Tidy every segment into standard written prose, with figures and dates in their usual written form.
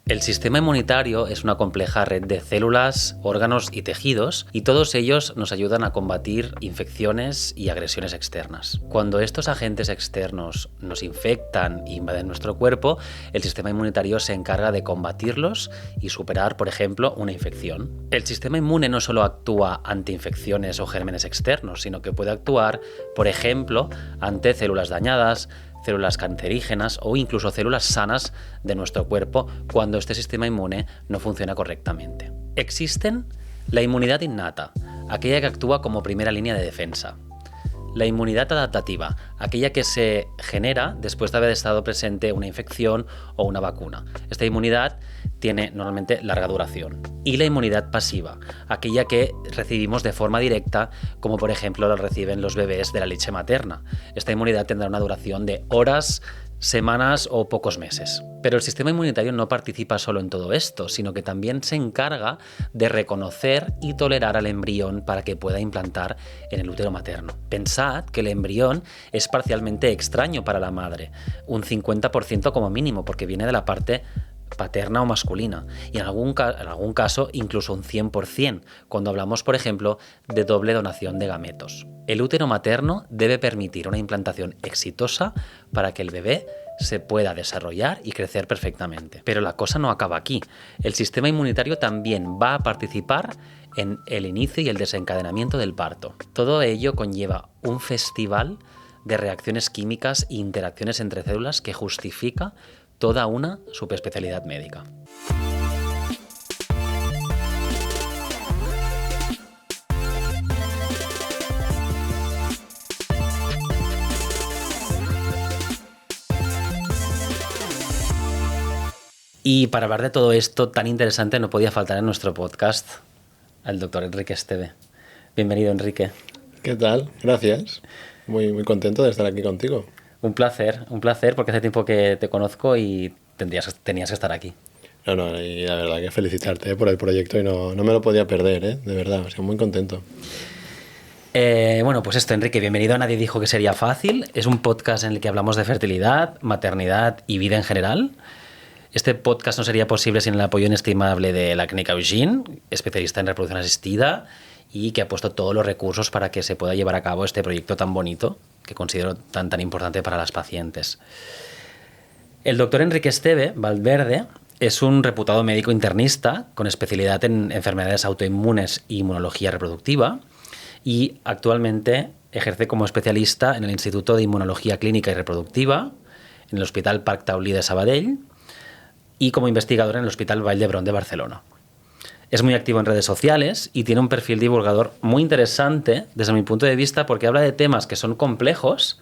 El sistema inmunitario es una compleja red de células, órganos y tejidos, y todos ellos nos ayudan a combatir infecciones y agresiones externas. Cuando estos agentes externos nos infectan e invaden nuestro cuerpo, el sistema inmunitario se encarga de combatirlos y superar, por ejemplo, una infección. El sistema inmune no solo actúa ante infecciones o gérmenes externos, sino que puede actuar, por ejemplo, ante células dañadas, células cancerígenas o incluso células sanas de nuestro cuerpo cuando este sistema inmune no funciona correctamente. Existen la inmunidad innata, aquella que actúa como primera línea de defensa. La inmunidad adaptativa, aquella que se genera después de haber estado presente una infección o una vacuna. Esta inmunidad tiene normalmente larga duración. Y la inmunidad pasiva, aquella que recibimos de forma directa, como por ejemplo la reciben los bebés de la leche materna. Esta inmunidad tendrá una duración de horas, semanas o pocos meses. Pero el sistema inmunitario no participa solo en todo esto, sino que también se encarga de reconocer y tolerar al embrión para que pueda implantar en el útero materno. Pensad que el embrión es parcialmente extraño para la madre, un 50% como mínimo, porque viene de la parte paterna o masculina, y en algún caso incluso un 100%, cuando hablamos, por ejemplo, de doble donación de gametos. El útero materno debe permitir una implantación exitosa para que el bebé se pueda desarrollar y crecer perfectamente. Pero la cosa no acaba aquí. El sistema inmunitario también va a participar en el inicio y el desencadenamiento del parto. Todo ello conlleva un festival de reacciones químicas e interacciones entre células que justifica toda una subespecialidad médica. Y para hablar de todo esto tan interesante no podía faltar en nuestro podcast al doctor Enrique Esteve. Bienvenido, Enrique. ¿Qué tal? Gracias. Muy contento de estar aquí contigo. Un placer, porque hace tiempo que te conozco y tenías que estar aquí. No, y la verdad que felicitarte por el proyecto y no me lo podía perder, de verdad, o sea, muy contento. Bueno, pues esto, Enrique, bienvenido a Nadie dijo que sería fácil. Es un podcast en el que hablamos de fertilidad, maternidad y vida en general. Este podcast no sería posible sin el apoyo inestimable de la Clínica Eugene, especialista en reproducción asistida, y que ha puesto todos los recursos para que se pueda llevar a cabo este proyecto tan bonito que considero tan importante para las pacientes. El doctor Enrique Esteve Valverde es un reputado médico internista con especialidad en enfermedades autoinmunes y inmunología reproductiva, y actualmente ejerce como especialista en el Instituto de Inmunología Clínica y Reproductiva, en el Hospital Parc Taulí de Sabadell y como investigador en el Hospital Vall d'Hebron de Barcelona. Es muy activo en redes sociales y tiene un perfil divulgador muy interesante desde mi punto de vista, porque habla de temas que son complejos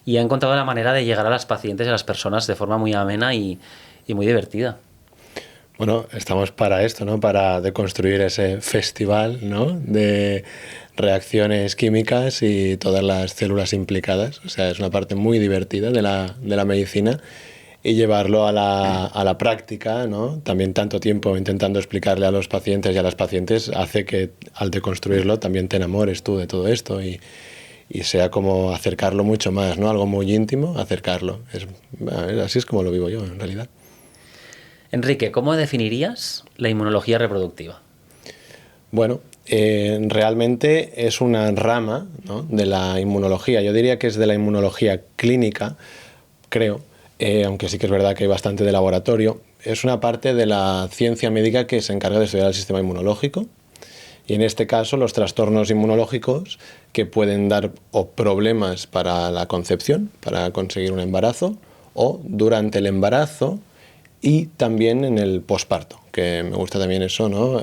y ha encontrado la manera de llegar a las pacientes y a las personas de forma muy amena y muy divertida. Bueno, estamos para esto, ¿no? Para deconstruir ese festival, ¿no? De reacciones químicas y todas las células implicadas. O sea, es una parte muy divertida de la medicina. Y llevarlo a la práctica, ¿no? También tanto tiempo intentando explicarle a los pacientes y a las pacientes hace que al deconstruirlo también te enamores tú de todo esto y sea como acercarlo mucho más, ¿no? Algo muy íntimo, acercarlo. Así es como lo vivo yo, en realidad. Enrique, ¿cómo definirías la inmunología reproductiva? Bueno, realmente es una rama, ¿no? De la inmunología. Yo diría que es de la inmunología clínica, creo. Aunque sí que es verdad que hay bastante de laboratorio, es una parte de la ciencia médica que se encarga de estudiar el sistema inmunológico y en este caso los trastornos inmunológicos que pueden dar o problemas para la concepción, para conseguir un embarazo, o durante el embarazo y también en el posparto, que me gusta también eso, ¿no?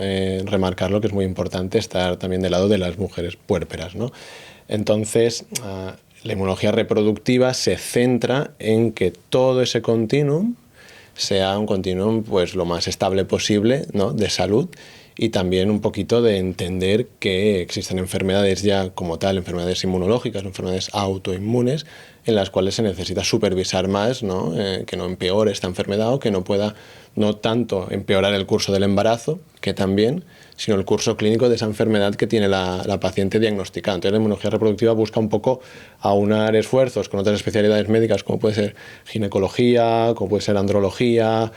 Remarcarlo, que es muy importante estar también del lado de las mujeres puérperas, ¿no? Entonces, la inmunología reproductiva se centra en que todo ese continuum sea un continuum pues lo más estable posible, ¿no? De salud, y también un poquito de entender que existen enfermedades ya como tal, enfermedades inmunológicas, enfermedades autoinmunes, en las cuales se necesita supervisar más, ¿no? Que no empeore esta enfermedad o que no pueda no tanto empeorar el curso del embarazo, que también, sino el curso clínico de esa enfermedad que tiene la paciente diagnosticada. Entonces la inmunología reproductiva busca un poco aunar esfuerzos con otras especialidades médicas como puede ser ginecología, como puede ser andrología,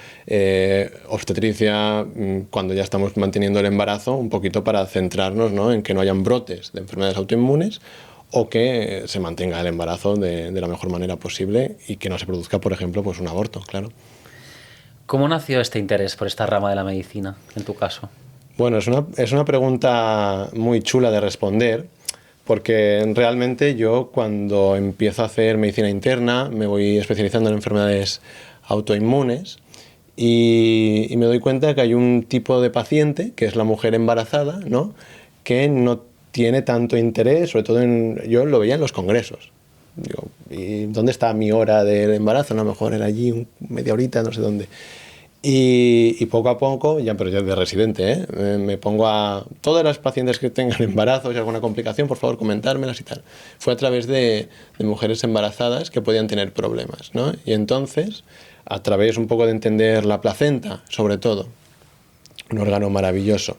obstetricia, cuando ya estamos manteniendo el embarazo, un poquito para centrarnos, ¿no? En que no hayan brotes de enfermedades autoinmunes o que se mantenga el embarazo de la mejor manera posible y que no se produzca, por ejemplo, pues un aborto, claro. ¿Cómo nació este interés por esta rama de la medicina, en tu caso? Bueno, es una pregunta muy chula de responder, porque realmente yo cuando empiezo a hacer medicina interna me voy especializando en enfermedades autoinmunes y me doy cuenta que hay un tipo de paciente, que es la mujer embarazada, ¿no? Que no tiene tanto interés, sobre todo yo lo veía en los congresos. Digo, ¿y dónde está mi hora del embarazo? No, a lo mejor era allí media horita, no sé dónde. Y poco a poco, pero ya de residente, me pongo a todas las pacientes que tengan embarazos y alguna complicación, por favor, comentármelas y tal. Fue a través de mujeres embarazadas que podían tener problemas, ¿no? Y entonces, a través un poco de entender la placenta, sobre todo, un órgano maravilloso,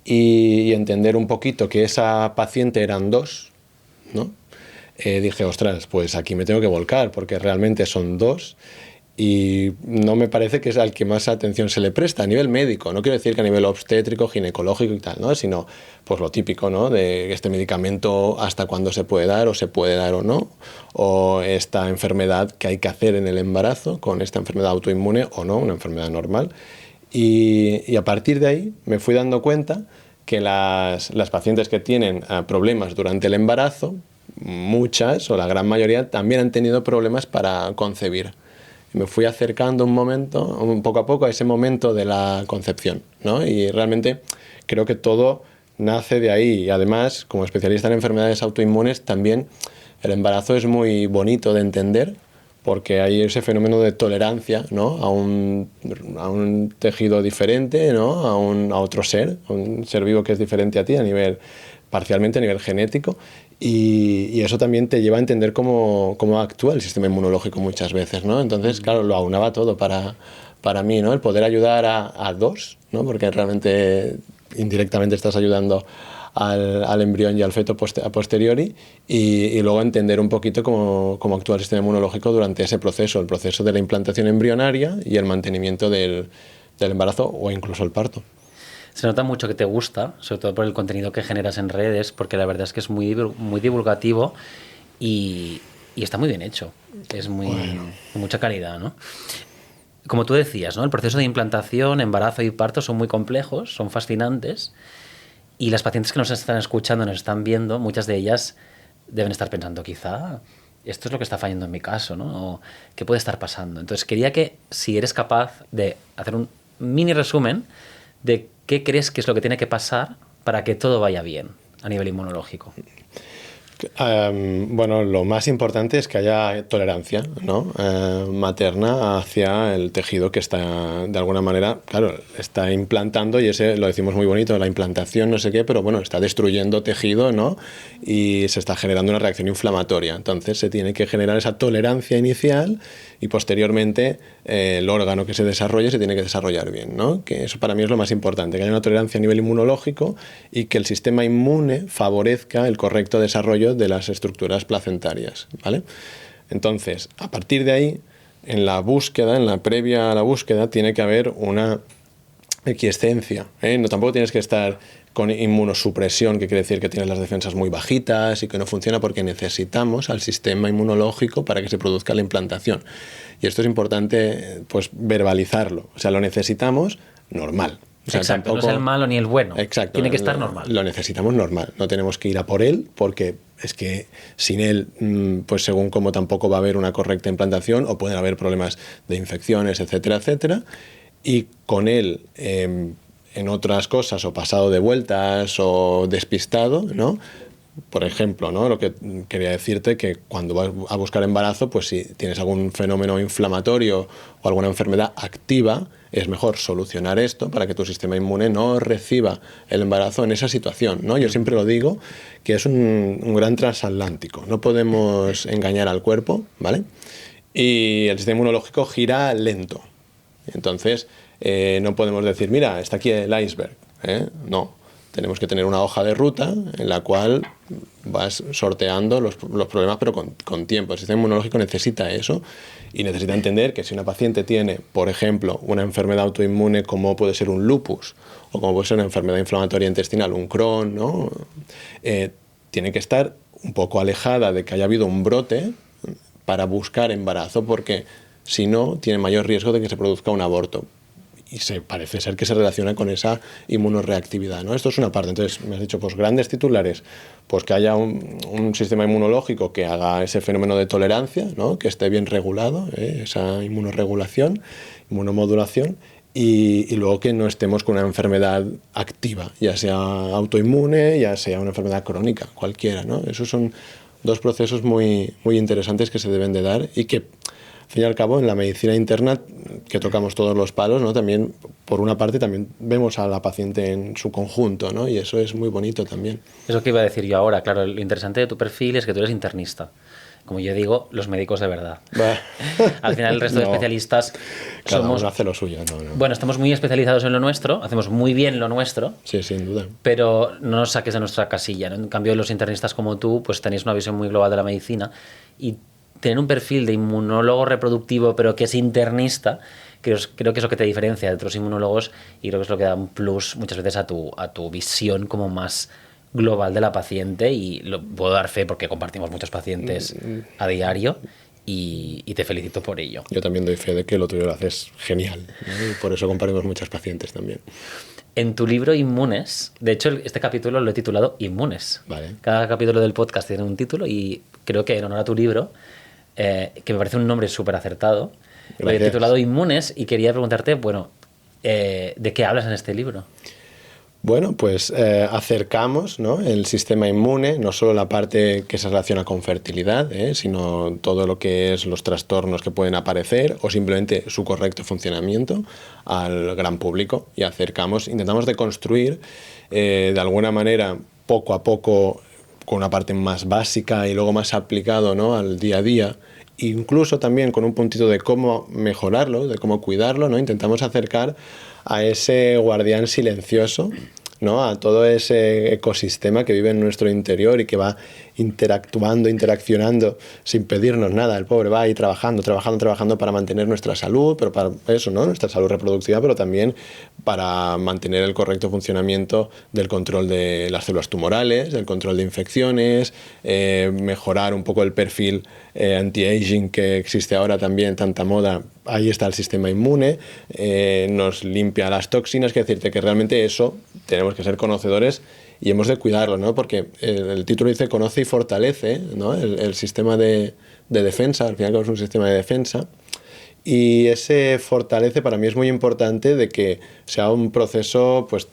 y entender un poquito que esa paciente eran dos, ¿no? Dije, ostras, pues aquí me tengo que volcar, porque realmente son dos. Y no me parece que es al que más atención se le presta a nivel médico. No quiero decir que a nivel obstétrico, ginecológico y tal, ¿no? Sino pues lo típico, ¿no? De este medicamento hasta cuándo se puede dar o se puede dar o no, o esta enfermedad que hay que hacer en el embarazo con esta enfermedad autoinmune o no, una enfermedad normal. Y a partir de ahí me fui dando cuenta que las pacientes que tienen problemas durante el embarazo, muchas o la gran mayoría también han tenido problemas para concebir. Me fui acercando poco a poco a ese momento de la concepción, ¿no? Y realmente creo que todo nace de ahí. Y además, como especialista en enfermedades autoinmunes, también el embarazo es muy bonito de entender porque hay ese fenómeno de tolerancia, ¿no? a un tejido diferente, ¿no? a otro ser, un ser vivo que es diferente a ti parcialmente a nivel genético. Y eso también te lleva a entender cómo actúa el sistema inmunológico muchas veces, ¿no? Entonces, claro, lo aunaba todo para mí, ¿no? El poder ayudar a dos, ¿no? Porque realmente indirectamente estás ayudando al embrión y al feto a posteriori y luego entender un poquito cómo actúa el sistema inmunológico durante ese proceso, el proceso de la implantación embrionaria y el mantenimiento del embarazo o incluso el parto. Se nota mucho que te gusta, sobre todo por el contenido que generas en redes, porque la verdad es que es muy divulgativo y está muy bien hecho. Es mucha calidad, ¿no? Como tú decías, ¿no? El proceso de implantación, embarazo y parto son muy complejos, son fascinantes y las pacientes que nos están escuchando, nos están viendo, muchas de ellas deben estar pensando, quizá esto es lo que está fallando en mi caso, ¿no? O ¿qué puede estar pasando? Entonces quería que, si eres capaz de hacer un mini resumen de qué crees que es lo que tiene que pasar para que todo vaya bien a nivel inmunológico. Bueno, lo más importante es que haya tolerancia, ¿no? Materna hacia el tejido que está, de alguna manera, claro, está implantando, y ese lo decimos muy bonito, la implantación no sé qué, pero bueno, está destruyendo tejido, ¿no? Y se está generando una reacción inflamatoria. Entonces se tiene que generar esa tolerancia inicial y posteriormente el órgano que se desarrolle se tiene que desarrollar bien, ¿no? Que eso para mí es lo más importante, que haya una tolerancia a nivel inmunológico y que el sistema inmune favorezca el correcto desarrollo de las estructuras placentarias, ¿vale? Entonces, a partir de ahí, en la previa a la búsqueda, tiene que haber una equiescencia, ¿eh? No, tampoco tienes que estar con inmunosupresión, que quiere decir que tienes las defensas muy bajitas y que no funciona, porque necesitamos al sistema inmunológico para que se produzca la implantación. Y esto es importante, pues, verbalizarlo. O sea, lo necesitamos normal. O sea, exacto, tampoco... no es el malo ni el bueno. Exacto, tiene que estar normal. Lo necesitamos normal, no tenemos que ir a por él, porque es que sin él, pues según como tampoco va a haber una correcta implantación o pueden haber problemas de infecciones, etcétera, etcétera. Y con él, en otras cosas, o pasado de vueltas o despistado, ¿no? Por ejemplo, ¿no? Lo que quería decirte, que cuando vas a buscar embarazo, pues si tienes algún fenómeno inflamatorio o alguna enfermedad activa, es mejor solucionar esto para que tu sistema inmune no reciba el embarazo en esa situación, ¿no? Yo siempre lo digo, que es un gran transatlántico. No podemos engañar al cuerpo, ¿vale? Y el sistema inmunológico gira lento. Entonces, no podemos decir, mira, está aquí el iceberg, ¿eh? No. Tenemos que tener una hoja de ruta en la cual vas sorteando los problemas, pero con tiempo. El sistema inmunológico necesita eso y necesita entender que si una paciente tiene, por ejemplo, una enfermedad autoinmune como puede ser un lupus o como puede ser una enfermedad inflamatoria intestinal, un Crohn, ¿no? Tiene que estar un poco alejada de que haya habido un brote para buscar embarazo, porque si no, tiene mayor riesgo de que se produzca un aborto. Y parece ser que se relaciona con esa inmunoreactividad, ¿no? Esto es una parte. Entonces, me has dicho, pues grandes titulares, pues que haya un sistema inmunológico que haga ese fenómeno de tolerancia, ¿no? Que esté bien regulado, esa inmunoregulación, inmunomodulación, y luego que no estemos con una enfermedad activa, ya sea autoinmune, ya sea una enfermedad crónica, cualquiera, ¿no? Esos son dos procesos muy, muy interesantes que se deben de dar y que, al fin y al cabo, en la medicina interna, que tocamos todos los palos, ¿no? También, por una parte, también vemos a la paciente en su conjunto, ¿no? Y eso es muy bonito también. Eso que iba a decir yo ahora, claro, lo interesante de tu perfil es que tú eres internista. Como yo digo, los médicos de verdad. Al final el resto de especialistas cada somos... uno hace lo suyo, no. Bueno, estamos muy especializados en lo nuestro, hacemos muy bien lo nuestro. Sí, sin duda. Pero no nos saques de nuestra casilla, ¿no? En cambio, los internistas como tú, pues tenéis una visión muy global de la medicina y tener un perfil de inmunólogo reproductivo, pero que es internista, creo que es lo que te diferencia de otros inmunólogos y creo que es lo que da un plus muchas veces a tu visión como más global de la paciente, y lo puedo dar fe porque compartimos muchos pacientes a diario y te felicito por ello. Yo también doy fe de que lo tuyo lo haces genial, ¿no? Y por eso compartimos muchos pacientes también. En tu libro Inmunes, de hecho este capítulo lo he titulado Inmunes. Vale. Cada capítulo del podcast tiene un título y creo que en honor a tu libro, que me parece un nombre súper acertado, lo he titulado Inmunes y quería preguntarte, bueno, ¿de qué hablas en este libro? Bueno, pues acercamos, ¿no?, el sistema inmune, no solo la parte que se relaciona con fertilidad, sino todo lo que es los trastornos que pueden aparecer o simplemente su correcto funcionamiento al gran público. Y intentamos deconstruir de alguna manera, poco a poco, con una parte más básica y luego más aplicado, ¿no?, al día a día, incluso también con un puntito de cómo mejorarlo, de cómo cuidarlo, ¿no? Intentamos acercar a ese guardián silencioso, ¿no?, a todo ese ecosistema que vive en nuestro interior y que va interaccionando sin pedirnos nada. El pobre va ahí trabajando para mantener nuestra salud, pero para eso, ¿no?, nuestra salud reproductiva, pero también para mantener el correcto funcionamiento del control de las células tumorales, del control de infecciones, mejorar un poco el perfil anti-aging que existe ahora también, tanta moda. Ahí está el sistema inmune, nos limpia las toxinas, que decirte que realmente eso tenemos que ser conocedores y hemos de cuidarlo, ¿no? Porque el título dice conoce y fortalece, ¿no?, el sistema de defensa. Al final es un sistema de defensa, y ese fortalece para mí es muy importante de que sea un proceso pues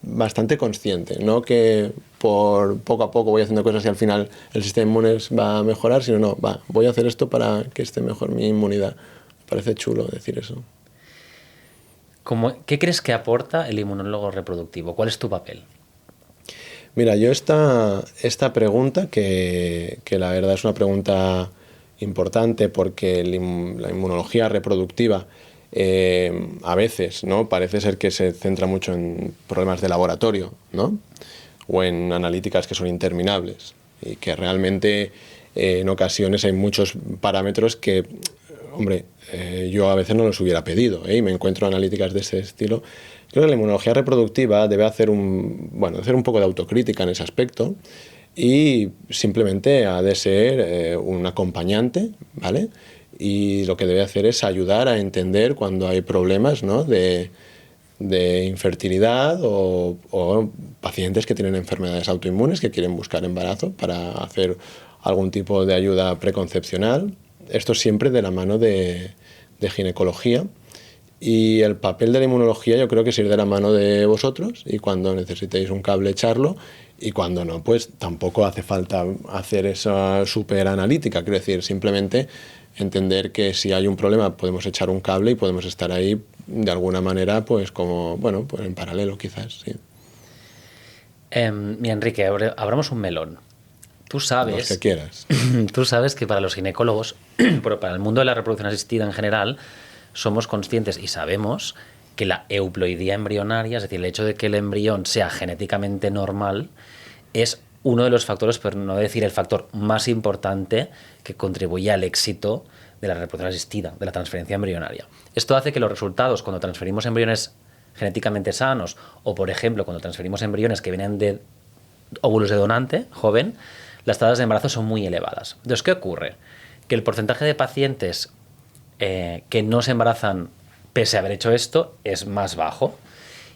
bastante consciente, no que por poco a poco voy haciendo cosas y al final el sistema inmune va a mejorar, sino voy a hacer esto para que esté mejor mi inmunidad. Me parece chulo decir eso. ¿Qué crees que aporta el inmunólogo reproductivo? ¿Cuál es tu papel? Mira, yo esta pregunta, que la verdad es una pregunta importante, porque la inmunología reproductiva a veces, ¿no?, parece ser que se centra mucho en problemas de laboratorio, ¿no?, o en analíticas que son interminables, y que realmente en ocasiones hay muchos parámetros que, hombre, yo a veces no los hubiera pedido, y me encuentro analíticas de ese estilo. Creo que la inmunología reproductiva debe hacer un poco de autocrítica en ese aspecto, y simplemente ha de ser un acompañante, ¿vale? Y lo que debe hacer es ayudar a entender cuando hay problemas, ¿no?, de infertilidad o pacientes que tienen enfermedades autoinmunes que quieren buscar embarazo para hacer algún tipo de ayuda preconcepcional. Esto siempre de la mano de ginecología. Y el papel de la inmunología yo creo que es ir de la mano de vosotros y cuando necesitéis un cable echarlo y cuando no, pues tampoco hace falta hacer esa súper analítica. Quiero decir, simplemente entender que si hay un problema podemos echar un cable y podemos estar ahí de alguna manera, pues como, bueno, pues en paralelo quizás, sí. Mira, Enrique, abramos un melón. Tú Los que sabes, quieras. tú sabes que para los ginecólogos, pero para el mundo de la reproducción asistida en general, somos conscientes y sabemos que la euploidía embrionaria, es decir, el hecho de que el embrión sea genéticamente normal, es uno de los factores, por no decir el factor más importante que contribuye al éxito de la reproducción asistida, de la transferencia embrionaria. Esto hace que los resultados cuando transferimos embriones genéticamente sanos o, por ejemplo, cuando transferimos embriones que vienen de óvulos de donante joven, las tasas de embarazo son muy elevadas. Entonces, ¿qué ocurre? Que el porcentaje de pacientes que no se embarazan pese a haber hecho esto es más bajo.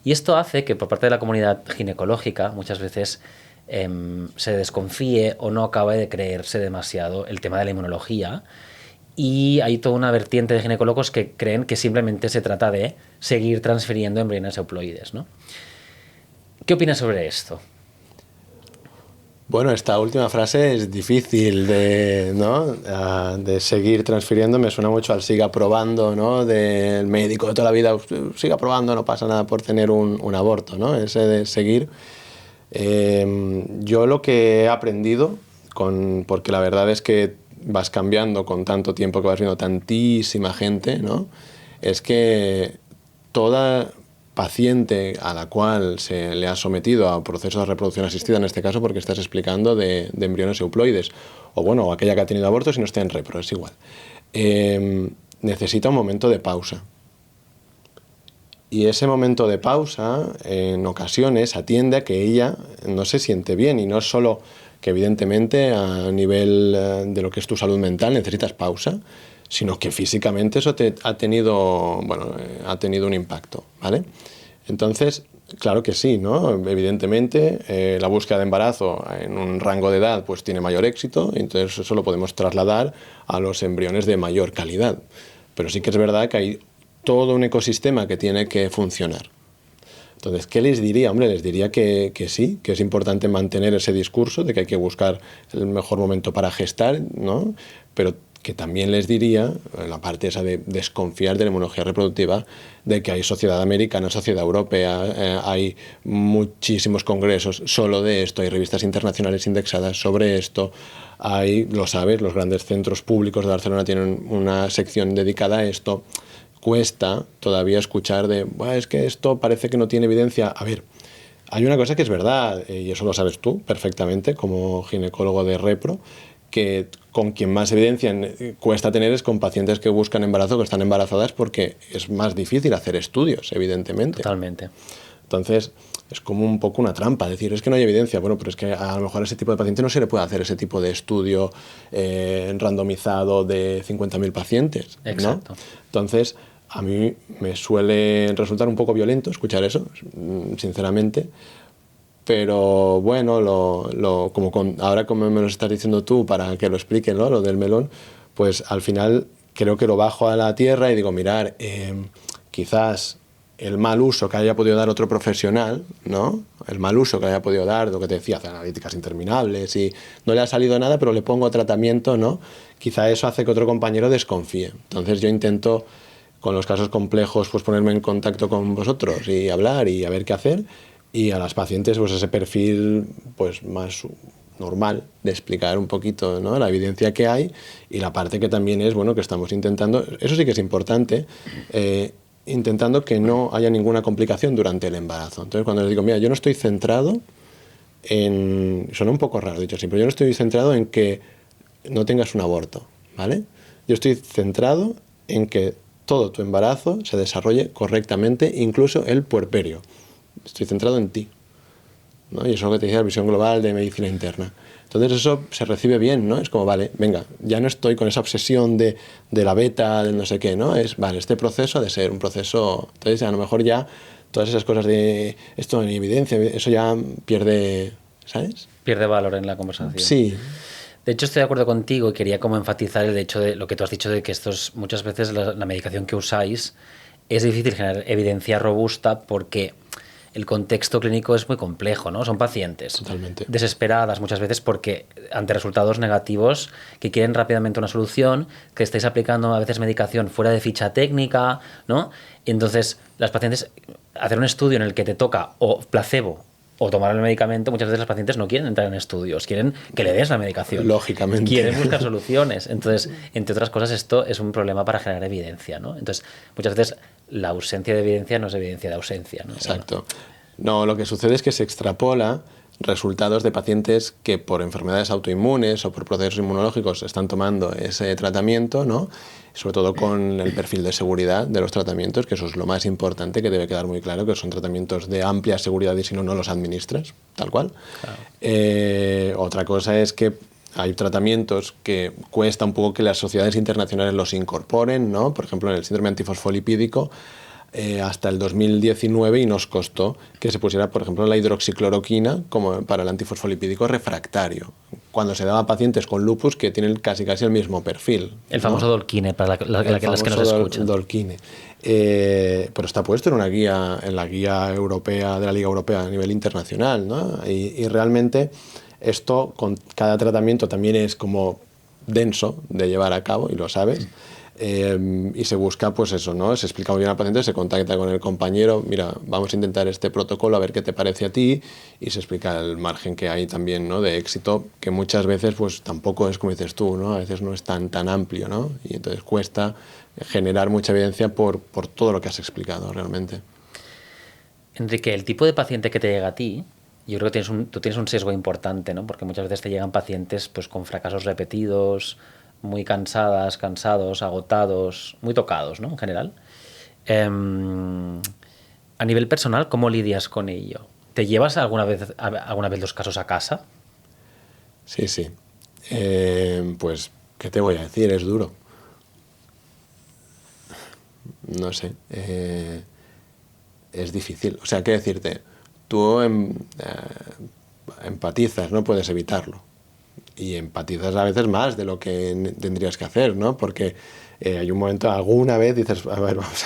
Y esto hace que por parte de la comunidad ginecológica muchas veces se desconfíe o no acabe de creerse demasiado el tema de la inmunología. Y hay toda una vertiente de ginecólogos que creen que simplemente se trata de seguir transfiriendo embriones euploides, ¿no? ¿Qué opinas sobre esto? Bueno, esta última frase es difícil de, ¿no? De seguir transfiriendo. Me suena mucho al siga probando, ¿no? Del médico de toda la vida, siga probando, no pasa nada por tener un aborto, ¿no? Ese de seguir. Yo lo que he aprendido, porque la verdad es que vas cambiando con tanto tiempo que vas viendo tantísima gente, ¿no? Es que toda paciente a la cual se le ha sometido a procesos de reproducción asistida, en este caso porque estás explicando de embriones euploides, o bueno, aquella que ha tenido aborto si no está en repro, es igual, necesita un momento de pausa. Y ese momento de pausa, en ocasiones, atiende a que ella no se siente bien. Y no es solo que, evidentemente, a nivel de lo que es tu salud mental necesitas pausa, sino que físicamente eso ha tenido un impacto, ¿vale? Entonces, claro que sí, ¿no? Evidentemente, la búsqueda de embarazo en un rango de edad pues tiene mayor éxito, y entonces eso lo podemos trasladar a los embriones de mayor calidad. Pero sí que es verdad que hay todo un ecosistema que tiene que funcionar. Entonces, ¿qué les diría? Hombre, les diría que sí, que es importante mantener ese discurso de que hay que buscar el mejor momento para gestar, ¿no? Pero que también les diría, en la parte esa de desconfiar de la inmunología reproductiva, de que hay sociedad americana, sociedad europea, hay muchísimos congresos solo de esto, hay revistas internacionales indexadas sobre esto, hay, lo sabes, los grandes centros públicos de Barcelona tienen una sección dedicada a esto. Cuesta todavía escuchar de, es que esto parece que no tiene evidencia. A ver, hay una cosa que es verdad, y eso lo sabes tú perfectamente como ginecólogo de repro, que con quien más evidencia cuesta tener es con pacientes que buscan embarazo, que están embarazadas, porque es más difícil hacer estudios, evidentemente. Totalmente. Entonces, es como un poco una trampa, decir, es que no hay evidencia. Bueno, pero es que a lo mejor a ese tipo de paciente no se le puede hacer ese tipo de estudio randomizado de 50.000 pacientes, ¿no? Exacto. Entonces, a mí me suele resultar un poco violento escuchar eso, sinceramente. Pero bueno, ahora como me lo estás diciendo tú, para que lo explique, ¿no? Lo del melón, pues al final creo que lo bajo a la tierra y digo, mirar, quizás el mal uso que haya podido dar otro profesional, ¿no? El mal uso que haya podido dar, lo que te decía, hacer analíticas interminables y no le ha salido nada, pero le pongo tratamiento, ¿no? Quizá eso hace que otro compañero desconfíe. Entonces yo intento, con los casos complejos, pues ponerme en contacto con vosotros y hablar y a ver qué hacer. Y a las pacientes, pues ese perfil pues más normal de explicar un poquito, ¿no? La evidencia que hay y la parte que también es, bueno, que estamos intentando, eso sí que es importante, intentando que no haya ninguna complicación durante el embarazo. Entonces, cuando les digo, mira, yo no estoy centrado en... Suena un poco raro dicho así, pero yo no estoy centrado en que no tengas un aborto, ¿vale? Yo estoy centrado en que todo tu embarazo se desarrolle correctamente, incluso el puerperio. Estoy centrado en ti, ¿no? Y eso es lo que te decía la visión global de medicina interna. Entonces eso se recibe bien, ¿no? Es como, vale, venga, ya no estoy con esa obsesión de la beta, del no sé qué, ¿no? Es, vale, este proceso ha de ser un proceso... Entonces a lo mejor ya todas esas cosas de esto en evidencia, eso ya pierde, ¿sabes? Pierde valor en la conversación. Sí. De hecho, estoy de acuerdo contigo y quería como enfatizar el hecho de lo que tú has dicho de que muchas veces la medicación que usáis es difícil generar evidencia robusta porque el contexto clínico es muy complejo, ¿no? Son pacientes Totalmente. desesperadas muchas veces porque ante resultados negativos que quieren rápidamente una solución, que estáis aplicando a veces medicación fuera de ficha técnica, ¿no? Y entonces las pacientes, hacer un estudio en el que te toca o placebo o tomar el medicamento, muchas veces las pacientes no quieren entrar en estudios, quieren que le des la medicación. Lógicamente. Quieren buscar soluciones. Entonces, entre otras cosas, esto es un problema para generar evidencia, ¿no? Entonces, muchas veces la ausencia de evidencia no es evidencia de ausencia, ¿no? Exacto. No, lo que sucede es que se extrapola resultados de pacientes que por enfermedades autoinmunes o por procesos inmunológicos están tomando ese tratamiento, ¿no? Sobre todo con el perfil de seguridad de los tratamientos, que eso es lo más importante, que debe quedar muy claro, que son tratamientos de amplia seguridad y si no, no los administras, tal cual. Claro. Otra cosa es que hay tratamientos que cuesta un poco que las sociedades internacionales los incorporen, ¿no? Por ejemplo, en el síndrome antifosfolipídico, hasta el 2019 y nos costó que se pusiera, por ejemplo, la hidroxicloroquina como para el antifosfolipídico refractario, cuando se daba a pacientes con lupus que tienen casi el mismo perfil. El famoso Dolquine, para las que nos escuchan. Dolquine. Pero está puesto en la guía europea, de la Liga Europea a nivel internacional, ¿no? Y realmente esto con cada tratamiento también es como denso de llevar a cabo, y lo sabes. Y se busca, pues eso, ¿no? Se explica muy bien al paciente, se contacta con el compañero, mira, vamos a intentar este protocolo, a ver qué te parece a ti, y se explica el margen que hay también, ¿no? De éxito, que muchas veces pues tampoco es como dices tú, ¿no? A veces no es tan amplio, ¿no? Y entonces cuesta generar mucha evidencia por todo lo que has explicado realmente. Enrique, el tipo de paciente que te llega a ti, yo creo que tú tienes un sesgo importante, ¿no? Porque muchas veces te llegan pacientes pues con fracasos repetidos, muy cansados, agotados, muy tocados, ¿no? En general. A nivel personal, ¿cómo lidias con ello? ¿Te llevas alguna vez los casos a casa? Sí. Pues, ¿qué te voy a decir? Es duro. No sé. Es difícil. O sea, ¿qué decirte? Tú empatizas, no puedes evitarlo. Y empatizas a veces más de lo que tendrías que hacer, ¿no? Porque hay un momento, alguna vez dices, a ver, vamos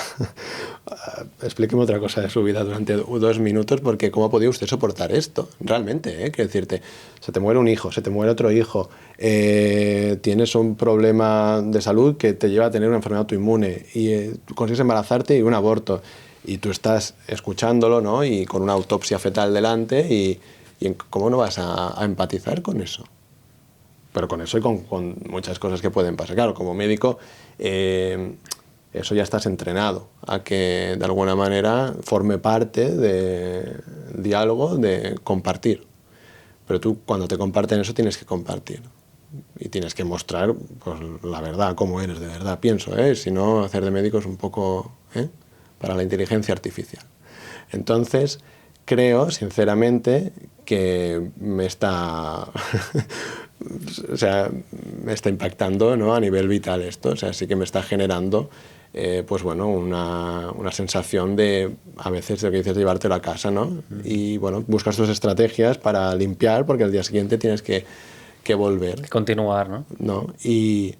explíqueme otra cosa de su vida durante 2 minutos, porque ¿cómo ha podido usted soportar esto? Realmente, quiero decirte, se te muere un hijo, se te muere otro hijo, tienes un problema de salud que te lleva a tener una enfermedad autoinmune y tú consigues embarazarte y un aborto, y tú estás escuchándolo, ¿no? Y con una autopsia fetal delante, y ¿cómo no vas a empatizar con eso? Pero con eso y con muchas cosas que pueden pasar. Claro, como médico, eso ya estás entrenado a que de alguna manera forme parte del diálogo, de compartir. Pero tú cuando te comparten eso tienes que compartir. Y tienes que mostrar pues, la verdad, cómo eres de verdad, pienso. Si no, hacer de médico es un poco para la inteligencia artificial. Entonces, creo, sinceramente, que me está... o sea, me está impactando, ¿no? A nivel vital esto, o sea, sí que me está generando pues bueno, una sensación de, a veces lo que dices, llevártelo a casa, ¿no? Y bueno, buscas tus estrategias para limpiar, porque al día siguiente tienes que volver. Continuar, ¿no?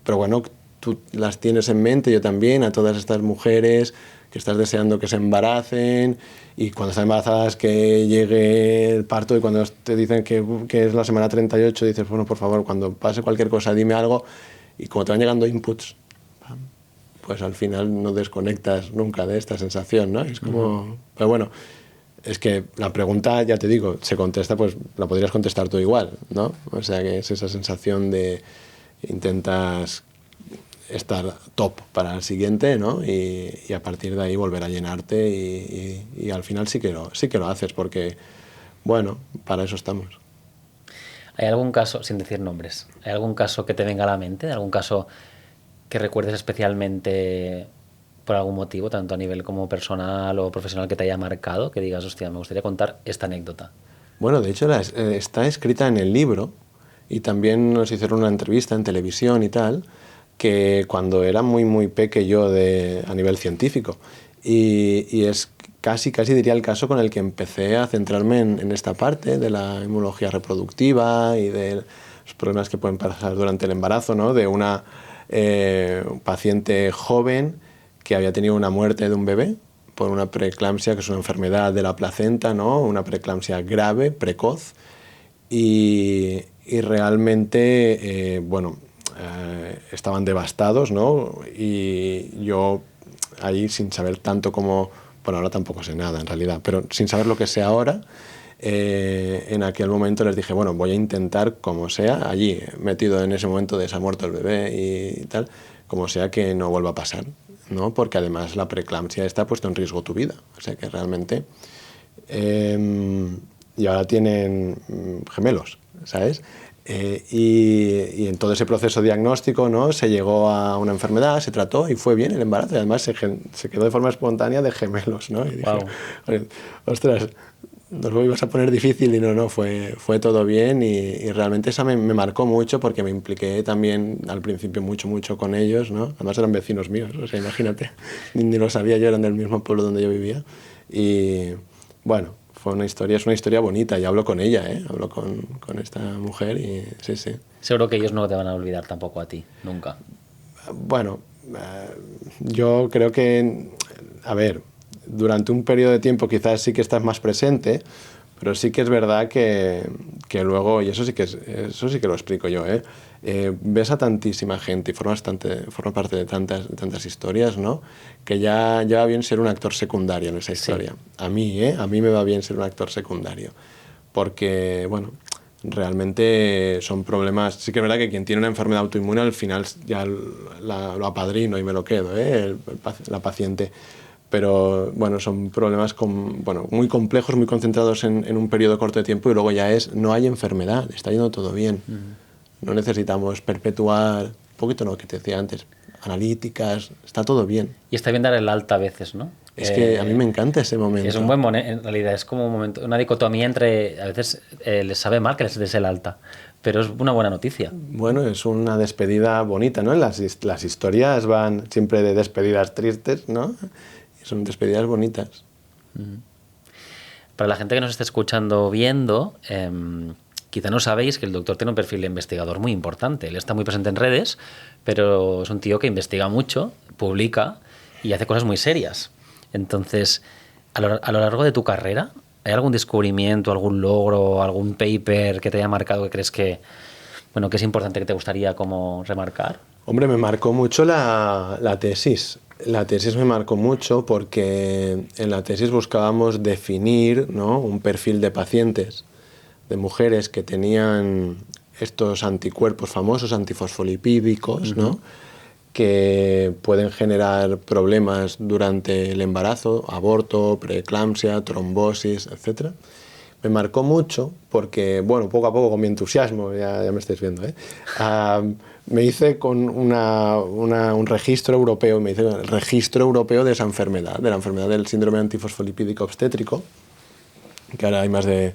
Pero bueno, tú las tienes en mente, yo también, a todas estas mujeres que estás deseando que se embaracen, y cuando están embarazadas que llegue el parto, y cuando te dicen que es la semana 38, dices, bueno, por favor, cuando pase cualquier cosa, dime algo, y como te van llegando inputs, pues al final no desconectas nunca de esta sensación, ¿no? Es como... Pero bueno, es que la pregunta, ya te digo, se contesta, pues la podrías contestar tú igual, ¿no? O sea, que es esa sensación de intentas estar top para el siguiente, ¿no? Y a partir de ahí volver a llenarte y al final sí que lo haces, porque, bueno, para eso estamos. ¿Hay algún caso, sin decir nombres, hay algún caso que te venga a la mente? ¿Algún caso que recuerdes especialmente por algún motivo, tanto a nivel como personal o profesional, que te haya marcado, que digas, hostia, me gustaría contar esta anécdota? Bueno, de hecho está escrita en el libro, y también nos hicieron una entrevista en televisión y tal, que cuando era muy peque yo a nivel científico, y es casi diría el caso con el que empecé a centrarme en esta parte de la inmunología reproductiva y de los problemas que pueden pasar durante el embarazo, ¿no? De una paciente joven que había tenido una muerte de un bebé por una preeclampsia, que es una enfermedad de la placenta, ¿no? Una preeclampsia grave, precoz, y realmente, estaban devastados, ¿no? Y yo ahí, sin saber tanto como, bueno, ahora tampoco sé nada en realidad, pero sin saber lo que sé ahora, en aquel momento les dije, bueno, voy a intentar, como sea, allí, metido en ese momento de se ha muerto el bebé y tal, como sea que no vuelva a pasar, ¿no? Porque además la preeclampsia está puesto en riesgo tu vida, o sea que realmente... y ahora tienen gemelos, ¿sabes? Y en todo ese proceso diagnóstico, ¿no? Se llegó a una enfermedad, se trató y fue bien el embarazo, y además se quedó de forma espontánea de gemelos, ¿no? Y dije, Wow. ostras, nos lo ibas a poner difícil, y no, fue todo bien, y realmente eso me marcó mucho porque me impliqué también al principio mucho con ellos, ¿no? Además eran vecinos míos, o sea, imagínate, ni lo sabía yo, eran del mismo pueblo donde yo vivía, y bueno, es una historia bonita, y hablo con ella, hablo con esta mujer, y sí. Seguro que ellos no te van a olvidar tampoco a ti, nunca. Bueno, yo creo que, a ver, durante un periodo de tiempo quizás sí que estás más presente, pero sí que es verdad que luego, y eso sí que lo explico yo, ves a tantísima gente y formas parte de tantas historias, ¿no? Que ya va bien ser un actor secundario en esa historia. Sí. A mí me va bien ser un actor secundario, porque, bueno, realmente son problemas. Sí que es verdad que quien tiene una enfermedad autoinmune al final ya lo apadrino y me lo quedo, la paciente. Pero bueno, son problemas muy complejos, muy concentrados en un periodo corto de tiempo, y luego ya no hay enfermedad, está yendo todo bien. No necesitamos perpetuar, un poquito lo que te decía antes, analíticas, está todo bien. Y está bien dar el alta a veces, ¿no? Es que a mí me encanta ese momento. Es un buen momento, en realidad es como un momento, una dicotomía entre, a veces les sabe mal que les des el alta, pero es una buena noticia. Bueno, es una despedida bonita, ¿no? Las historias van siempre de despedidas tristes, ¿no? Y son despedidas bonitas. Para la gente que nos esté escuchando o viendo, quizá no sabéis que el doctor tiene un perfil de investigador muy importante. Él está muy presente en redes, pero es un tío que investiga mucho, publica y hace cosas muy serias. Entonces, a lo largo de tu carrera, ¿hay algún descubrimiento, algún logro, algún paper que te haya marcado que crees que es importante, que te gustaría como remarcar? Hombre, me marcó mucho la tesis. La tesis me marcó mucho porque en la tesis buscábamos definir, ¿no?, un perfil de pacientes, de mujeres que tenían estos anticuerpos famosos, antifosfolipídicos, ¿no?, que pueden generar problemas durante el embarazo, aborto, preeclampsia, trombosis, etc. Me marcó mucho porque, bueno, poco a poco, con mi entusiasmo, ya me estáis viendo, me hice con un registro europeo, me hice el registro europeo de esa enfermedad, de la enfermedad del síndrome antifosfolipídico obstétrico, que ahora hay más de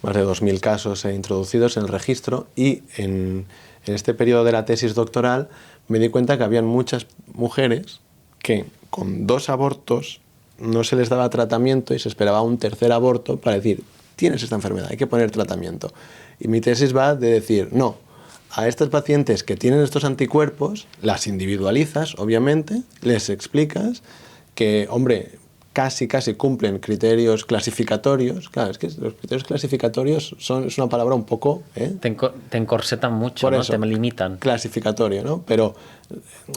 2.000 casos introducidos en el registro, y en este periodo de la tesis doctoral me di cuenta que habían muchas mujeres que con 2 abortos no se les daba tratamiento y se esperaba un tercer aborto para decir, tienes esta enfermedad, hay que poner tratamiento. Y mi tesis va de decir, no, a estas pacientes que tienen estos anticuerpos, las individualizas, obviamente, les explicas que, hombre, casi cumplen criterios clasificatorios. Claro, es que los criterios clasificatorios es una palabra un poco... Te encorsetan mucho, por ¿no? eso, Te limitan. Clasificatorio, ¿no? Pero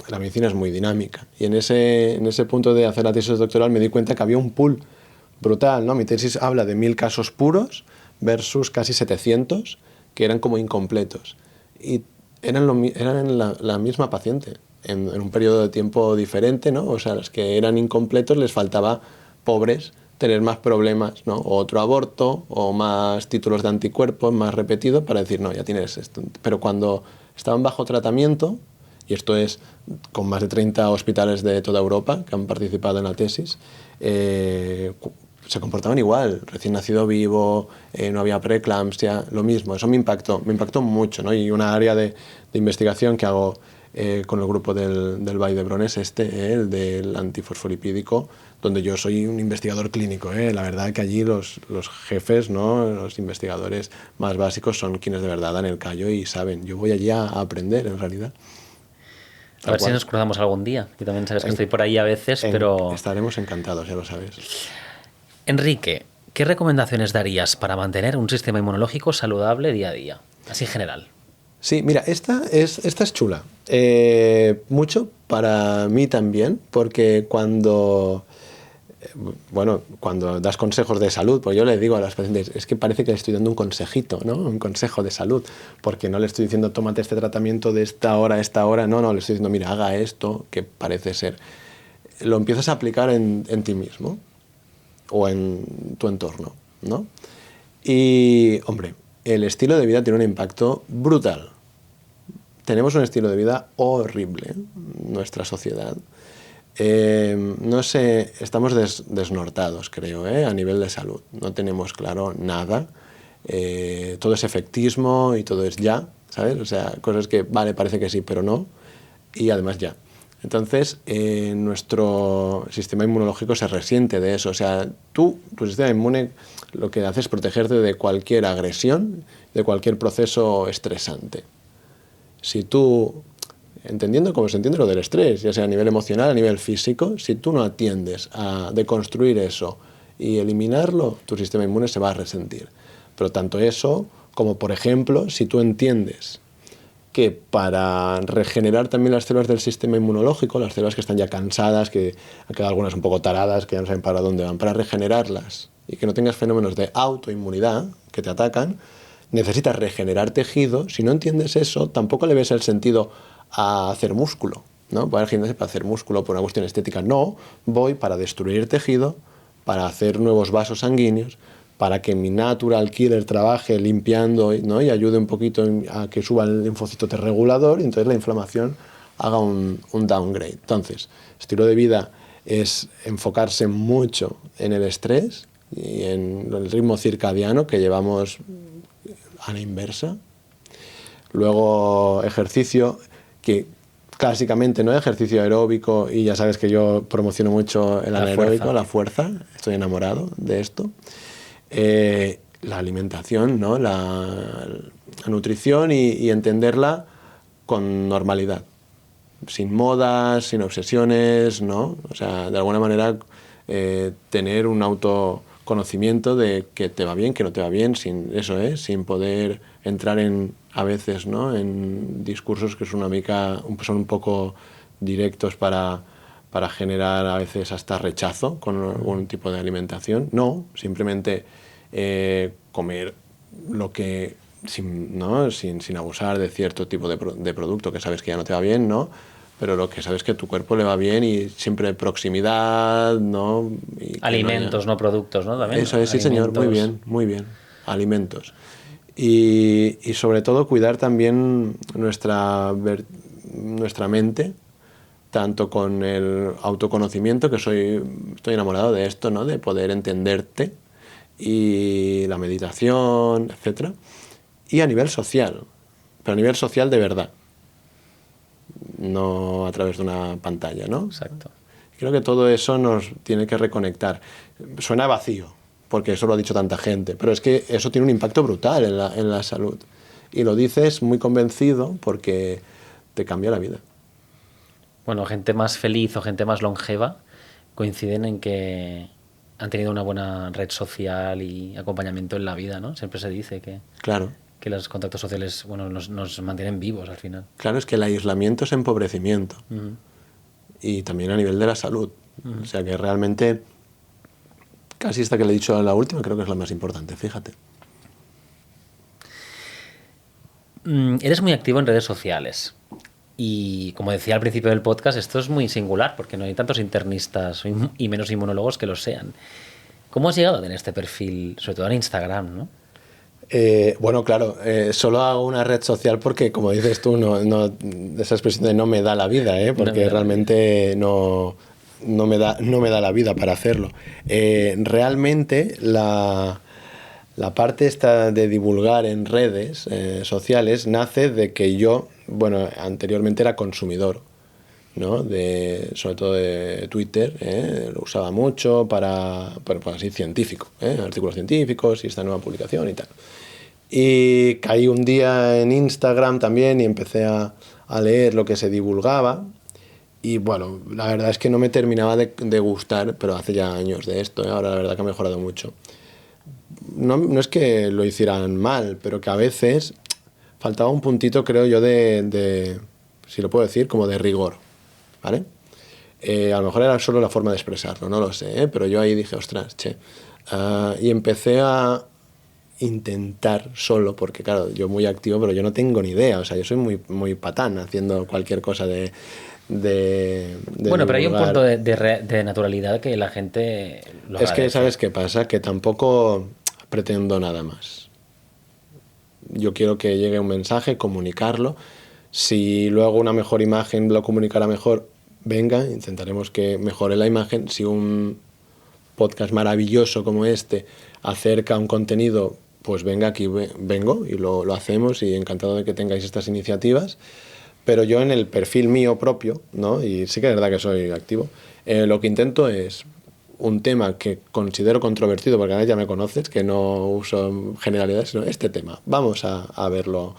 la medicina es muy dinámica. Y en ese punto de hacer la tesis doctoral me di cuenta que había un pool brutal, ¿no? Mi tesis habla de 1.000 casos puros versus casi 700 que eran como incompletos. Y eran la misma paciente, en un periodo de tiempo diferente, ¿no? O sea, los que eran incompletos les faltaba, pobres, tener más problemas, ¿no? O otro aborto, o más títulos de anticuerpos, más repetido, para decir, no, ya tienes esto. Pero cuando estaban bajo tratamiento, y esto es con más de 30 hospitales de toda Europa que han participado en la tesis, se comportaban igual, recién nacido vivo, no había preeclampsia, lo mismo. Eso me impactó mucho, ¿no? Y una área de investigación que hago con el grupo del Vall d'Hebron es el del antifosfolipídico, donde yo soy un investigador clínico. La verdad que allí los jefes, ¿no?, los investigadores más básicos son quienes de verdad dan el callo y saben. Yo voy allí a aprender, en realidad. A ver si nos cruzamos algún día. Yo también sabes que estoy por ahí a veces, pero... Estaremos encantados, ya lo sabes. Enrique, ¿qué recomendaciones darías para mantener un sistema inmunológico saludable día a día? Así en general. Sí, mira, esta es chula. Mucho para mí también, porque cuando das consejos de salud, pues yo le digo a las pacientes, es que parece que le estoy dando un consejito, ¿no? Un consejo de salud, porque no le estoy diciendo, tómate este tratamiento de esta hora a esta hora, no, le estoy diciendo, mira, haga esto, que parece ser. Lo empiezas a aplicar en ti mismo o en tu entorno, ¿no? Y, hombre, el estilo de vida tiene un impacto brutal. Tenemos un estilo de vida horrible en nuestra sociedad. No sé, estamos desnortados, creo, a nivel de salud. No tenemos claro nada. Todo es efectismo y todo es ya, ¿sabes? O sea, cosas que, vale, parece que sí, pero no. Y además ya. Entonces, nuestro sistema inmunológico se resiente de eso. O sea, tu sistema inmune lo que hace es protegerte de cualquier agresión, de cualquier proceso estresante. Si tú, entendiendo cómo se entiende lo del estrés, ya sea a nivel emocional, a nivel físico, si tú no atiendes a deconstruir eso y eliminarlo, tu sistema inmune se va a resentir. Pero tanto eso como, por ejemplo, si tú entiendes que para regenerar también las células del sistema inmunológico, las células que están ya cansadas, que han quedado algunas un poco taradas, que ya no saben para dónde van, para regenerarlas y que no tengas fenómenos de autoinmunidad que te atacan, necesitas regenerar tejido. Si no entiendes eso, tampoco le ves el sentido a hacer músculo, ¿no? Voy al gimnasio para hacer músculo por una cuestión estética. No, voy para destruir tejido, para hacer nuevos vasos sanguíneos, para que mi natural killer trabaje limpiando, ¿no? Y ayude un poquito a que suba el linfocito T regulador y entonces la inflamación haga un downgrade. Entonces, estilo de vida es enfocarse mucho en el estrés y en el ritmo circadiano que llevamos a la inversa. Luego ejercicio, que clásicamente no ejercicio aeróbico, y ya sabes que yo promociono mucho el anaeróbico, la fuerza, estoy enamorado de esto. La alimentación, ¿no? La nutrición y entenderla con normalidad, sin modas, sin obsesiones, ¿no? O sea, de alguna manera tener un autoconocimiento de que te va bien, que no te va bien, sin poder entrar a veces, ¿no? En discursos que son un poco directos para generar a veces hasta rechazo con algún tipo de alimentación. No, simplemente comer lo que sin abusar de cierto tipo de producto que sabes que ya no te va bien, ¿no? Pero lo que sabes que a tu cuerpo le va bien, y siempre proximidad, ¿no? Y alimentos, no productos, ¿no? También. Eso es, sí, señor, muy bien. Alimentos. Y sobre todo cuidar también nuestra mente, tanto con el autoconocimiento, que estoy enamorado de esto, ¿no? De poder entenderte, y la meditación, etcétera, y a nivel social, pero a nivel social de verdad, no a través de una pantalla, ¿no? Exacto. Creo que todo eso nos tiene que reconectar. Suena vacío, porque eso lo ha dicho tanta gente, pero es que eso tiene un impacto brutal en la salud, y lo dices muy convencido porque te cambia la vida. Bueno, gente más feliz o gente más longeva coinciden en que han tenido una buena red social y acompañamiento en la vida, ¿no? Siempre se dice que, claro, que los contactos sociales, bueno, nos mantienen vivos al final. Claro, es que el aislamiento es empobrecimiento. Uh-huh. Y también a nivel de la salud. Uh-huh. O sea que realmente, casi esta que le he dicho a la última, creo que es la más importante, fíjate. Eres muy activo en redes sociales. Y como decía al principio del podcast, esto es muy singular porque no hay tantos internistas y menos inmunólogos que lo sean. ¿Cómo has llegado a tener este perfil, sobre todo en Instagram, no? Bueno, claro, solo hago una red social porque, como dices tú, esa expresión de no me da la vida, porque realmente no me da la vida para hacerlo. Realmente la parte esta de divulgar en redes sociales nace de que yo, bueno, anteriormente era consumidor, ¿no? Sobre todo de Twitter, lo usaba mucho para así científico, artículos científicos y esta nueva publicación y tal. Y caí un día en Instagram también y empecé a a leer lo que se divulgaba y bueno, la verdad es que no me terminaba de gustar, pero hace ya años de esto, ¿eh? Ahora la verdad que ha mejorado mucho. No es que lo hicieran mal, pero que a veces faltaba un puntito, creo yo, si lo puedo decir, como de rigor, ¿vale? A lo mejor era solo la forma de expresarlo, no lo sé, ¿eh? Pero yo ahí dije, ostras, che. Y empecé a intentar solo, porque claro, yo muy activo, pero yo no tengo ni idea, o sea, yo soy muy patán haciendo cualquier cosa de Bueno, pero hay un divulgar. punto de naturalidad que la gente lo Es que, agradece. ¿sabes qué pasa? Que tampoco pretendo nada más. Yo quiero que llegue un mensaje, comunicarlo. Si luego una mejor imagen lo comunicará mejor, venga, intentaremos que mejore la imagen. Si un podcast maravilloso como este acerca un contenido, pues venga, aquí vengo y lo hacemos y encantado de que tengáis estas iniciativas. Pero yo en el perfil mío propio, ¿no? Y sí que es verdad que soy activo, lo que intento es un tema que considero controvertido, porque ahora ya me conoces, que no uso generalidades, sino este tema. Vamos a verlo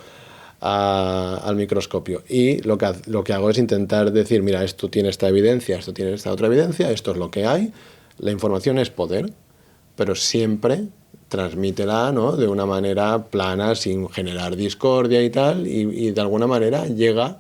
al microscopio. Y lo que hago es intentar decir, mira, esto tiene esta evidencia, esto tiene esta otra evidencia, esto es lo que hay. La información es poder, pero siempre transmítela, ¿no? De una manera plana, sin generar discordia y tal, y de alguna manera llega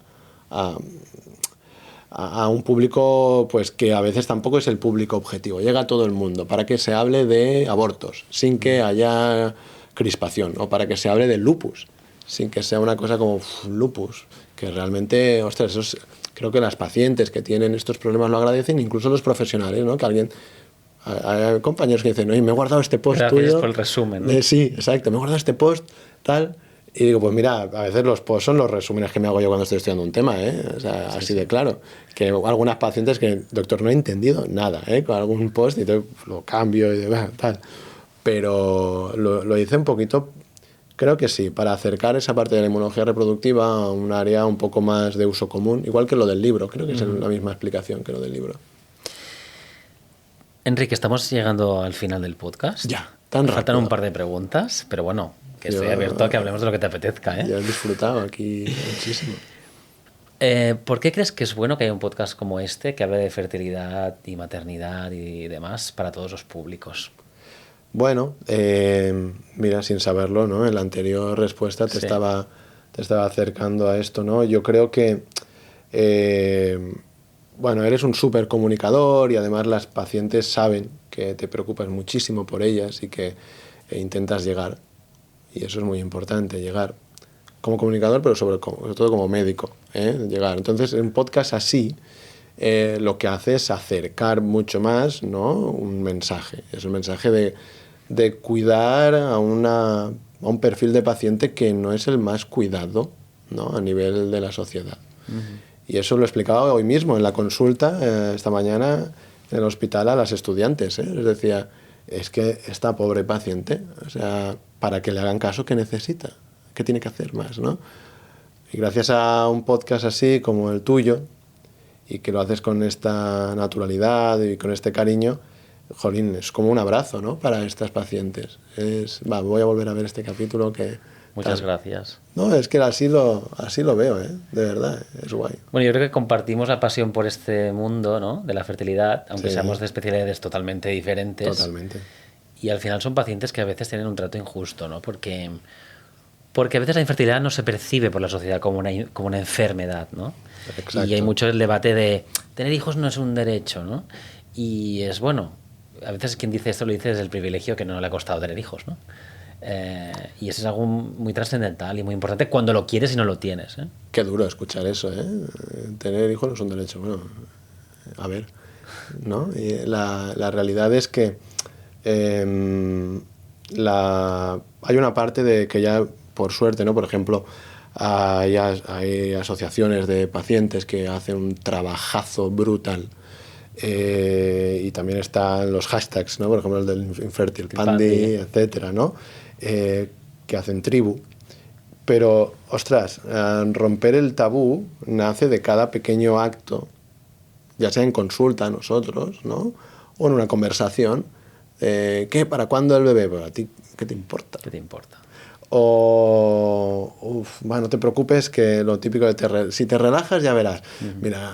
a un público pues que a veces tampoco es el público objetivo, llega a todo el mundo, para que se hable de abortos, sin que haya crispación, o para que se hable de lupus, sin que sea una cosa como lupus, que realmente, ostras, creo que las pacientes que tienen estos problemas lo agradecen, incluso los profesionales, ¿no? Que alguien... Hay compañeros que dicen, oye, me he guardado este post Gracias tuyo. por el resumen, ¿no? Sí, exacto, me he guardado este post, tal. Y digo, pues mira, a veces los posts son los resúmenes que me hago yo cuando estoy estudiando un tema, ¿eh? O sea, sí, así de claro. Que algunas pacientes que, doctor, no he entendido nada, ¿eh? Con algún post y lo cambio y tal. Pero lo hice un poquito, creo que sí, para acercar esa parte de la inmunología reproductiva a un área un poco más de uso común, igual que lo del libro, creo que es la misma explicación que lo del libro. Enrique, estamos llegando al final del podcast. Ya, tan rápido. Faltan un par de preguntas, pero bueno, que estoy abierto a que hablemos de lo que te apetezca, ¿eh? Ya he disfrutado aquí muchísimo. ¿Por qué crees que es bueno que haya un podcast como este que hable de fertilidad y maternidad y demás para todos los públicos? Bueno, mira, sin saberlo, ¿no? En la anterior respuesta te estaba acercando a esto, ¿no? Yo creo que, bueno, eres un súper comunicador y además las pacientes saben que te preocupas muchísimo por ellas y que intentas llegar. Y eso es muy importante, llegar como comunicador, pero sobre todo como médico, llegar. Entonces, en un podcast así, lo que hace es acercar mucho más, ¿no? Un mensaje. Es un mensaje de cuidar a un perfil de paciente que no es el más cuidado, ¿no? A nivel de la sociedad. Y eso lo explicaba hoy mismo en la consulta, esta mañana, en el hospital a las estudiantes, ¿eh? Les decía, es que esta pobre paciente, o sea, para que le hagan caso, ¿qué necesita? ¿Qué tiene que hacer más, no? Y gracias a un podcast así como el tuyo, y que lo haces con esta naturalidad y con este cariño, jolín, es como un abrazo, ¿no? Para estas pacientes. Voy a volver a ver este capítulo que... Muchas gracias. No, es que así lo veo, ¿eh? De verdad, es guay. Bueno, yo creo que compartimos la pasión por este mundo, ¿no? De la fertilidad, aunque seamos de especialidades totalmente diferentes. Totalmente. Y al final son pacientes que a veces tienen un trato injusto, ¿no? Porque a veces la infertilidad no se percibe por la sociedad como una enfermedad, ¿no? Exacto. Y hay mucho el debate de tener hijos no es un derecho, ¿no? Y es bueno, a veces quien dice esto lo dice desde el privilegio que no le ha costado tener hijos, ¿no? Y eso es algo muy trascendental y muy importante cuando lo quieres y no lo tienes, ¿eh? Qué duro escuchar eso, ¿eh? Tener hijos no es un derecho. Bueno, a ver, ¿no? Y la realidad es que hay una parte de que ya, por suerte, ¿no? Por ejemplo, hay asociaciones de pacientes que hacen un trabajazo brutal. Y también están los hashtags, ¿no? Por ejemplo, el del Infertil Pandi, etcétera, ¿no? Que hacen tribu. Pero, ostras, romper el tabú nace de cada pequeño acto, ya sea en consulta a nosotros, ¿no? O en una conversación. ¿Qué? ¿Para cuándo el bebé? Pues a ti, ¿qué te importa? ¿Qué te importa? O, no te preocupes, que lo típico de si te relajas ya verás. Mira,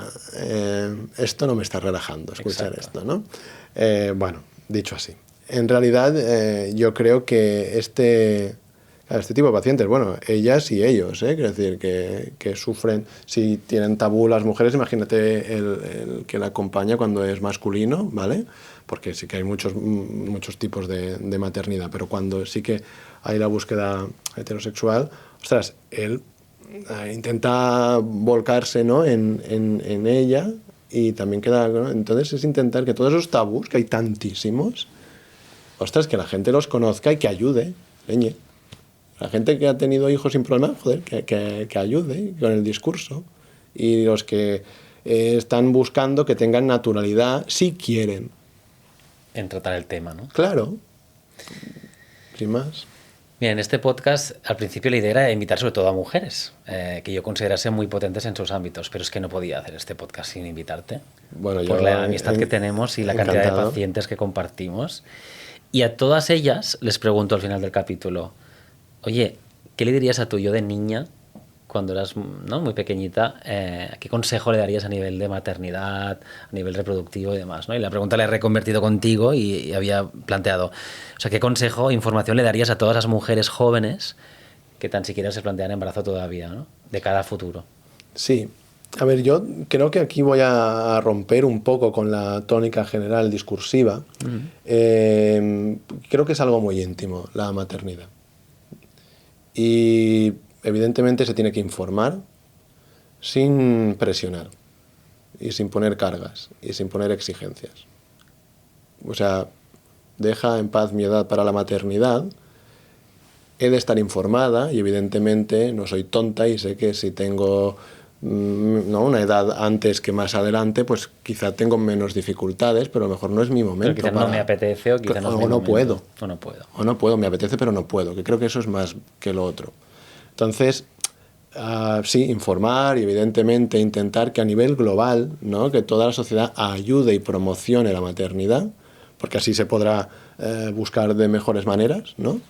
esto no me está relajando, escuchar esto, ¿no? Bueno, dicho así. En realidad, yo creo que este tipo de pacientes, bueno, ellas y ellos, quiero decir, que sufren, si tienen tabú las mujeres, imagínate el que la acompaña cuando es masculino, ¿vale? Porque sí que hay muchos tipos de maternidad, pero cuando sí que hay la búsqueda heterosexual, ostras, él intenta volcarse, ¿no?, en ella, y también queda, ¿no? Entonces es intentar que todos esos tabús, que hay tantísimos, ostras, que la gente los conozca y que ayude, leñe. La gente que ha tenido hijos sin problema, joder, que ayude con el discurso. Y los que están buscando que tengan naturalidad, si quieren. En tratar el tema, ¿no? Claro. Sin más. Mira, en este podcast, al principio la idea era invitar sobre todo a mujeres, que yo considerase muy potentes en sus ámbitos, pero es que no podía hacer este podcast sin invitarte. Bueno, por la amistad que tenemos y la cantidad de pacientes que compartimos. Y a todas ellas les pregunto al final del capítulo, oye, ¿qué le dirías a tu yo de niña cuando eras, ¿no?, muy pequeñita? ¿Qué consejo le darías a nivel de maternidad, a nivel reproductivo y demás, ¿no? Y la pregunta la he reconvertido contigo y había planteado, o sea, ¿qué consejo, información le darías a todas las mujeres jóvenes que tan siquiera se plantean embarazo todavía, ¿no?, de cara a futuro? Sí. A ver, yo creo que aquí voy a romper un poco con la tónica general discursiva. Creo que es algo muy íntimo, la maternidad. Y evidentemente se tiene que informar sin presionar y sin poner cargas y sin poner exigencias. O sea, deja en paz mi edad para la maternidad. He de estar informada y evidentemente no soy tonta y sé que si tengo una edad antes que más adelante, pues quizá tengo menos dificultades, pero a lo mejor no es mi momento. Pero quizá no me apetece o quizá no es mi momento. Puedo. O no puedo. O no puedo, me apetece pero no puedo, que creo que eso es más que lo otro. Entonces, sí, informar y evidentemente intentar que a nivel global, ¿no?, que toda la sociedad ayude y promocione la maternidad, porque así se podrá buscar de mejores maneras, ¿no?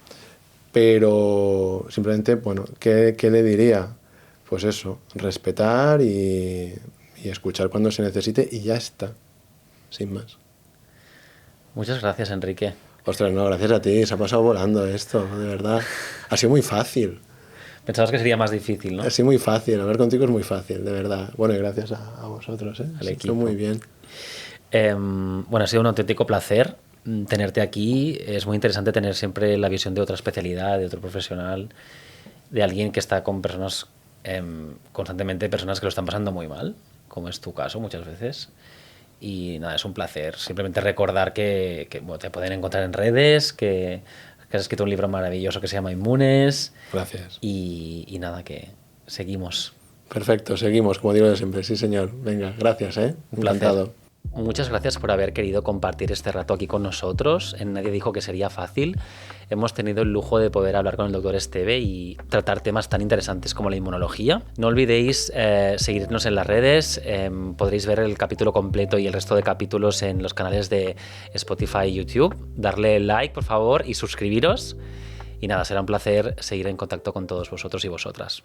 Pero simplemente, bueno, ¿qué le diría? Pues eso, respetar y escuchar cuando se necesite y ya está, sin más. Muchas gracias, Enrique. Ostras, no, gracias a ti, se ha pasado volando esto, de verdad. Ha sido muy fácil. Pensabas que sería más difícil, ¿no? Ha sido muy fácil, hablar contigo es muy fácil, de verdad. Bueno, y gracias a vosotros, al equipo. Muy bien. Bueno, ha sido un auténtico placer tenerte aquí. Es muy interesante tener siempre la visión de otra especialidad, de otro profesional, de alguien que está con personas, constantemente personas que lo están pasando muy mal, como es tu caso muchas veces. Y nada, es un placer. Simplemente recordar que bueno, te pueden encontrar en redes, que has escrito un libro maravilloso que se llama Inmunes. Gracias. Y nada, que seguimos. Perfecto, seguimos, como digo yo siempre. Sí, señor. Venga, gracias, Encantado. Muchas gracias por haber querido compartir este rato aquí con nosotros. En Nadie dijo que sería fácil. Hemos tenido el lujo de poder hablar con el doctor Esteve y tratar temas tan interesantes como la inmunología. No olvidéis seguirnos en las redes. Podréis ver el capítulo completo y el resto de capítulos en los canales de Spotify y YouTube. Darle like, por favor, y suscribiros. Y nada, será un placer seguir en contacto con todos vosotros y vosotras.